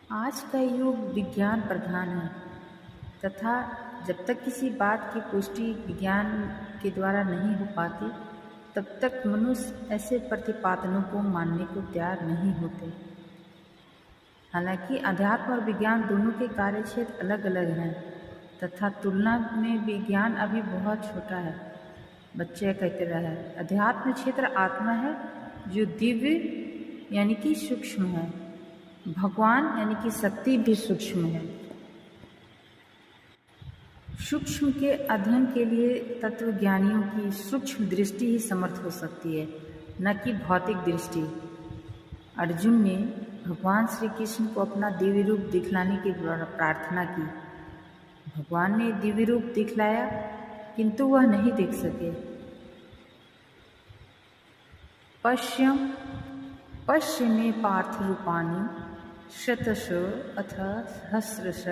आज का युग विज्ञान प्रधान है तथा जब तक किसी बात की पुष्टि विज्ञान के द्वारा नहीं हो पाती तब तक मनुष्य ऐसे प्रतिपादनों को मानने को तैयार नहीं होते। हालांकि अध्यात्म और विज्ञान दोनों के कार्यक्षेत्र अलग अलग हैं तथा तुलना में विज्ञान अभी बहुत छोटा है। बच्चे कहते रहे अध्यात्म क्षेत्र आत्मा है जो दिव्य यानी कि सूक्ष्म है। भगवान यानी कि शक्ति भी सूक्ष्म है। सूक्ष्म के अध्ययन के लिए तत्वज्ञानियों की सूक्ष्म दृष्टि ही समर्थ हो सकती है, न कि भौतिक दृष्टि। अर्जुन ने भगवान श्री कृष्ण को अपना दिव्य रूप दिखलाने की प्रार्थना की। भगवान ने दिव्य रूप दिखलाया किंतु वह नहीं देख सके। पश्य में पार्थ रूपाणि शतश अथ सहस्रश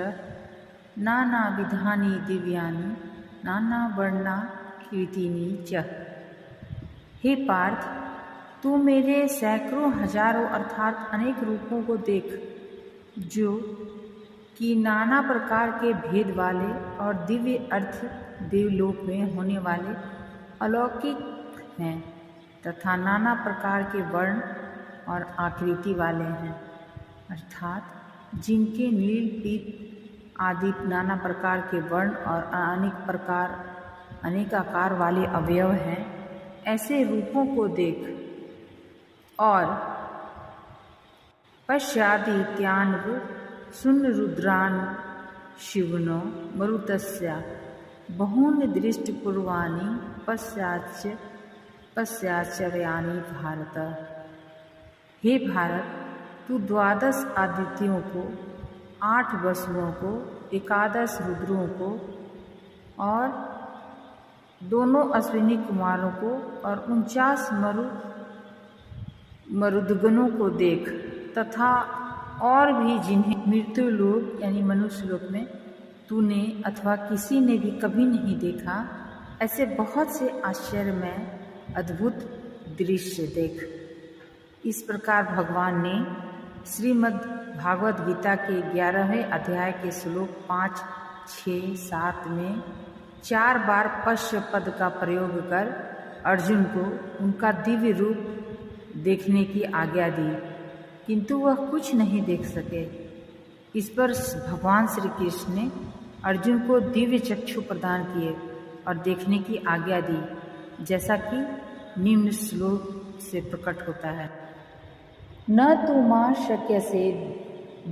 नाना विधानि दिव्यानि नाना वर्णा कीर्तिनी च। हे पार्थ, तू मेरे सैकड़ों हजारों अर्थात अनेक रूपों को देख जो कि नाना प्रकार के भेद वाले और दिव्य अर्थ देवलोक में होने वाले अलौकिक हैं तथा नाना प्रकार के वर्ण और आकृति वाले हैं, अर्थात जिनके नील पीत आदि नाना प्रकार के वर्ण और अनेक आकार वाले अवयव हैं, ऐसे रूपों को देख। और पश्यादित्यान्व शून्य रुद्रान शिवनो मरुतस्या बहून दृष्टिपूर्वाणि पश्चाचर्याणि भारत। हे भारत, तू 12 आदित्यों को, 8 वसुओं को, 11 रुद्रों को और दोनों अश्विनी कुमारों को और 49 मरुदगणों को देख तथा और भी जिन्हें मृत्यु लोक यानी मनुष्य लोक में तूने अथवा किसी ने भी कभी नहीं देखा, ऐसे बहुत से आश्चर्यमय अद्भुत दृश्य देख। इस प्रकार भगवान ने श्रीमद् भागवत गीता के 11वें अध्याय के श्लोक 5, 6, 7 में 4 बार पश्य पद का प्रयोग कर अर्जुन को उनका दिव्य रूप देखने की आज्ञा दी, किंतु वह कुछ नहीं देख सके। इस पर भगवान श्री कृष्ण ने अर्जुन को दिव्य चक्षु प्रदान किए और देखने की आज्ञा दी, जैसा कि निम्न श्लोक से प्रकट होता है। न तु मां शक्यसे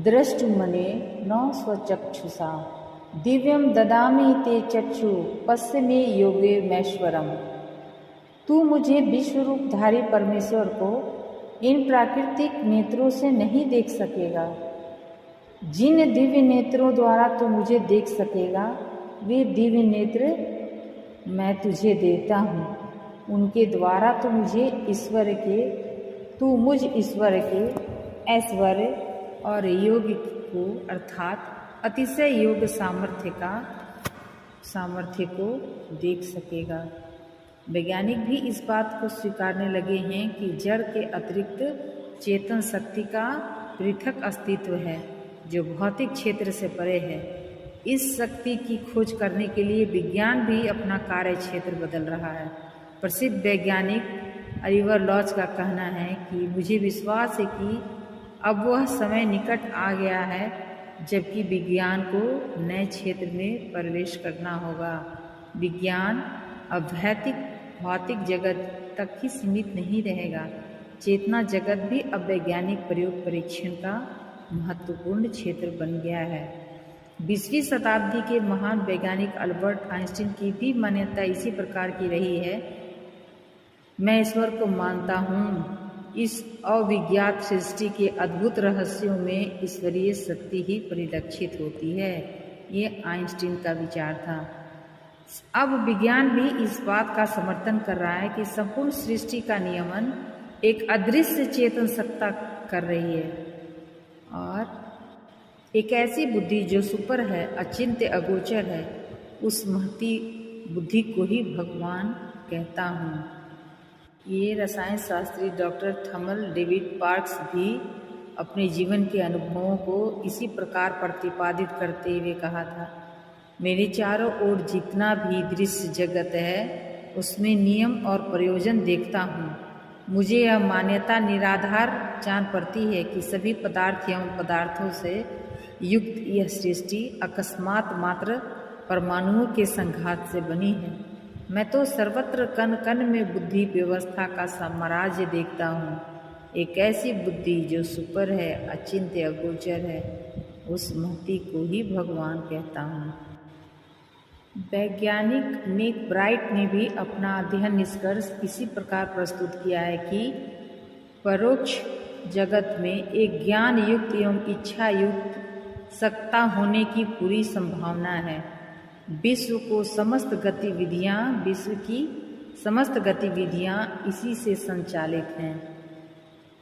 द्रष्टुमने न स्वचक्षुषा दिव्यम ददामि ते चक्षु पश्य मे योगे मैश्वरम। तू मुझे विश्वरूपधारी परमेश्वर को इन प्राकृतिक नेत्रों से नहीं देख सकेगा। जिन दिव्य नेत्रों द्वारा तू मुझे देख सकेगा वे दिव्य नेत्र मैं तुझे देता हूँ। उनके द्वारा तू मुझ ईश्वर के ऐश्वर्य और योग को अर्थात अतिशय योग सामर्थ्य को देख सकेगा। वैज्ञानिक भी इस बात को स्वीकारने लगे हैं कि जड़ के अतिरिक्त चेतन शक्ति का पृथक अस्तित्व है जो भौतिक क्षेत्र से परे है। इस शक्ति की खोज करने के लिए विज्ञान भी अपना कार्य क्षेत्र बदल रहा है। प्रसिद्ध वैज्ञानिक अलिवर लॉज का कहना है कि मुझे विश्वास है कि अब वह समय निकट आ गया है जबकि विज्ञान को नए क्षेत्र में प्रवेश करना होगा। विज्ञान अब भौतिक जगत तक ही सीमित नहीं रहेगा। चेतना जगत भी अब वैज्ञानिक प्रयोग परीक्षण का महत्वपूर्ण क्षेत्र बन गया है। 20वीं शताब्दी के महान वैज्ञानिक अल्बर्ट आइंस्टीन की भी मान्यता इसी प्रकार की रही है। मैं ईश्वर को मानता हूँ। इस अविज्ञात सृष्टि के अद्भुत रहस्यों में ईश्वरीय शक्ति ही परिलक्षित होती है। ये आइंस्टीन का विचार था। अब विज्ञान भी इस बात का समर्थन कर रहा है कि संपूर्ण सृष्टि का नियमन एक अदृश्य चेतन सत्ता कर रही है और एक ऐसी बुद्धि जो सुपर है, अचिंत्य, अगोचर है, उस महती बुद्धि को ही भगवान कहता हूँ। ये रसायन Shastri doctor thermal David parks भी अपने जीवन के अनुभवों को इसी प्रकार प्रतिपादित करते हुए कहा था, मेरे चारों ओर जितना भी दृश्य जगत है उसमें नियम और प्रयोजन देखता हूँ। मुझे यह मान्यता निराधार जान पड़ती है कि सभी पदार्थ एवं पदार्थों से युक्त यह सृष्टि अकस्मात मात्र परमाणुओं के संघात से बनी है। मैं तो सर्वत्र कण कण में बुद्धि व्यवस्था का साम्राज्य देखता हूँ, एक ऐसी बुद्धि जो सुपर है, अचिंत्य अगोचर है, उस महती को ही भगवान कहता हूँ। वैज्ञानिक मैकब्राइट ने भी अपना अध्ययन निष्कर्ष इसी प्रकार प्रस्तुत किया है कि परोक्ष जगत में एक ज्ञान युक्त एवं इच्छा युक्त सत्ता होने की पूरी संभावना है। विश्व की समस्त गतिविधियां इसी से संचालित हैं।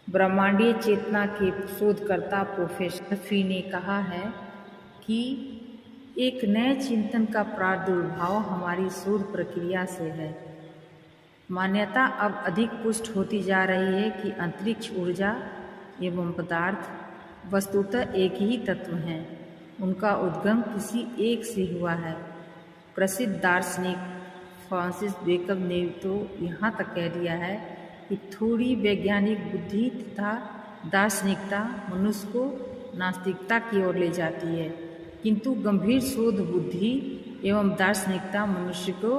ब्रह्मांडीय चेतना के शोधकर्ता प्रोफेसर फी ने कहा है कि एक नए चिंतन का प्रादुर्भाव हमारी शोध प्रक्रिया से है। मान्यता अब अधिक पुष्ट होती जा रही है कि अंतरिक्ष ऊर्जा एवं पदार्थ वस्तुतः एक ही तत्व हैं, उनका उद्गम किसी एक से हुआ है। प्रसिद्ध दार्शनिक फ्रांसिस बेकन ने तो यहाँ तक कह दिया है कि थोड़ी वैज्ञानिक बुद्धि तथा दार्शनिकता मनुष्य को नास्तिकता की ओर ले जाती है, किंतु गंभीर शोध बुद्धि एवं दार्शनिकता मनुष्य को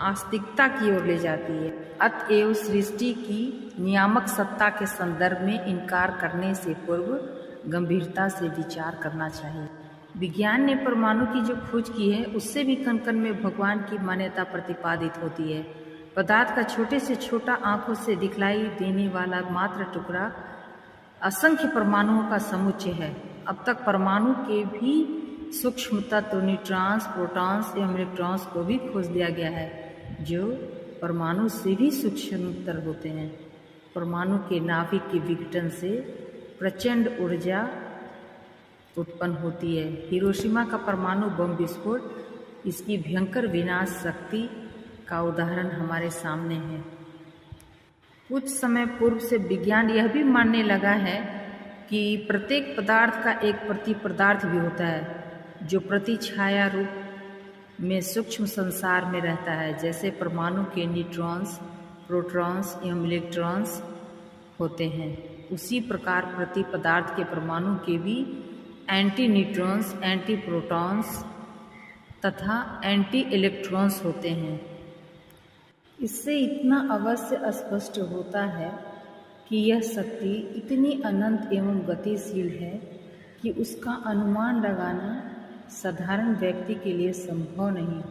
आस्तिकता की ओर ले जाती है। अतएव सृष्टि की नियामक सत्ता के संदर्भ में इनकार करने से पूर्व गंभीरता से विचार करना चाहिए। विज्ञान ने परमाणु की जो खोज की है उससे भी कण कण में भगवान की मान्यता प्रतिपादित होती है। पदार्थ का छोटे से छोटा आंखों से दिखलाई देने वाला मात्र टुकड़ा असंख्य परमाणुओं का समुच्चय है। अब तक परमाणु के भी सूक्ष्म तत्व न्यूट्रॉन्स, प्रोटॉन्स एवं इलेक्ट्रॉन्स को भी खोज दिया गया है, जो परमाणु से भी सूक्ष्मतर होते हैं। परमाणु के नाभिक के विघटन से प्रचंड ऊर्जा उत्पन्न होती है। हिरोशिमा का परमाणु बम विस्फोट इसकी भयंकर विनाश शक्ति का उदाहरण हमारे सामने है। कुछ समय पूर्व से विज्ञान यह भी मानने लगा है कि प्रत्येक पदार्थ का एक प्रति पदार्थ भी होता है, जो प्रति छाया रूप में सूक्ष्म संसार में रहता है। जैसे परमाणु के न्यूट्रॉन्स, प्रोटॉन्स एवं इलेक्ट्रॉन्स होते हैं, उसी प्रकार प्रति पदार्थ के परमाणु के भी एंटी न्यूट्रॉन्स, एंटी प्रोटॉन्स तथा एंटी इलेक्ट्रॉन्स होते हैं। इससे इतना अवश्य स्पष्ट होता है कि यह शक्ति इतनी अनंत एवं गतिशील है कि उसका अनुमान लगाना साधारण व्यक्ति के लिए संभव नहीं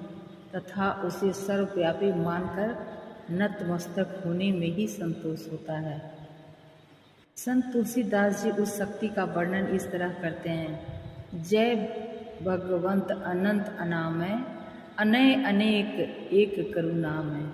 तथा उसे सर्वव्यापी मानकर नतमस्तक होने में ही संतोष होता है। संत तुलसीदास जी उस शक्ति का वर्णन इस तरह करते हैं, जय भगवंत अनंत अनामय, अनय अनेक एक करुणामय।